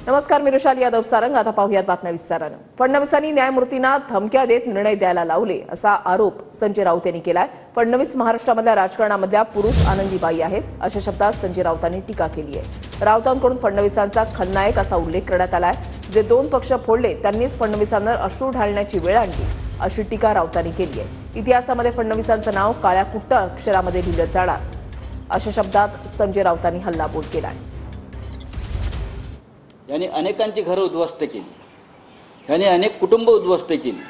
नमस्कार, मी रुशाली यादव सारंग. आता पाहूयात बातम्या विस्ताराने. फडणवीसांनी न्यायमूर्तींना धमक्या देत निर्णय द्यायला लावले असा आरोप संजय राऊत यांनी केलाय. फडणवीस महाराष्ट्रामधल्या राजकारणामधल्या पुरुष आनंदीबाई आहेत अशा शब्दात संजय राऊतांनी टीका केली आहे. राऊतांकडून फडणवीसांचा खलनायक असा उल्लेख करण्यात आलाय. जे दोन पक्ष फोडले त्यांनीच फडणवीसांवर अश्रू ढाळण्याची वेळ आणली अशी टीका राऊतांनी केली आहे. इतिहासामध्ये फडणवीसांचं नाव काळ्या कुट्ट अक्षरामध्ये लिहिलं जाणार अशा शब्दात संजय राऊतांनी हल्लाबोल केलाय. यांनी अनेकांची घरं उद्ध्वस्त केली, यांनी अनेक कुटुंब उद्ध्वस्त केली,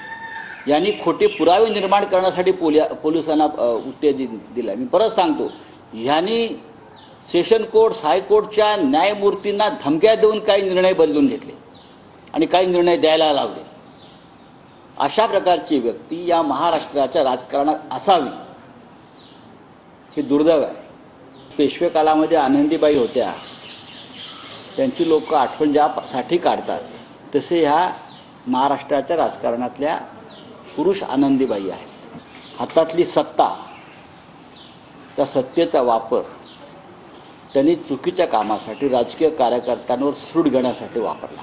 यांनी खोटे पुरावे निर्माण करण्यासाठी पोलिसांना उत्तेजन दिलं. मी परत सांगतो, यांनी सेशन कोर्ट हायकोर्टच्या न्यायमूर्तींना धमक्या देऊन काही निर्णय बदलून घेतले आणि काही निर्णय द्यायला लावले. अशा प्रकारची व्यक्ती या महाराष्ट्राच्या राजकारणात असावी हे दुर्दैव आहे. पेशवे काळामध्ये आनंदीबाई होत्या, त्यांची लोक आठवण ज्यासाठी काढतात तसे ह्या महाराष्ट्राच्या राजकारणातल्या पुरुष आनंदीबाई आहेत. हातातली सत्ता, त्या सत्तेचा वापर त्यांनी चुकीच्या कामासाठी राजकीय कार्यकर्त्यांवर सूड घेण्यासाठी वापरला.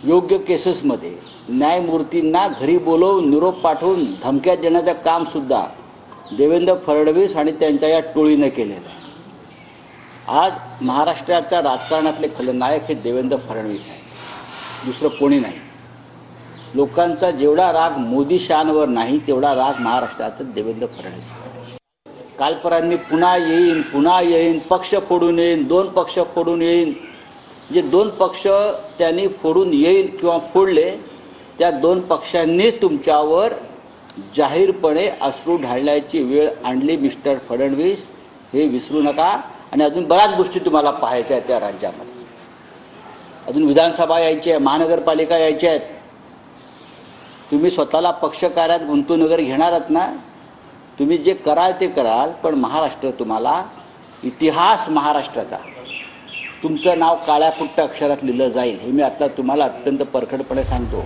योग्य केसेसमध्ये न्यायमूर्तींना घरी बोलवून निरोप पाठवून धमक्या देण्याचं कामसुद्धा देवेंद्र फडणवीस आणि त्यांच्या या टोळीने केलेलं आहे. आज महाराष्ट्राच्या राजकारणातले खलनायक हे देवेंद्र फडणवीस आहे, दुसरं कोणी नाही. लोकांचा जेवढा राग मोदी शहांवर नाही तेवढा राग महाराष्ट्राचा देवेंद्र फडणवीस. कालपरांनी पुन्हा येईन, पक्ष फोडून येईन, दोन पक्ष फोडून येईन. जे दोन पक्ष त्यांनी फोडून येईल किंवा फोडले त्या दोन पक्षांनीच तुमच्यावर जाहीरपणे अश्रू ढाळण्याची वेळ आणली. मिस्टर फडणवीस, हे विसरू नका. आणि अजून बऱ्याच गोष्टी तुम्हाला पाहायच्या आहेत त्या राज्यामध्ये. अजून विधानसभा यायची आहे, महानगरपालिका यायच्या आहेत. तुम्ही स्वतःला पक्षकार्यात गुंतवून वगैरे घेणार आहात ना, तुम्ही जे कराल ते कराल, पण महाराष्ट्र तुम्हाला, इतिहास महाराष्ट्राचा, तुमचं नाव काळ्या कुट्ट अक्षरात लिहिलं जाईल हे मी आता तुम्हाला अत्यंत परखडपणे सांगतो.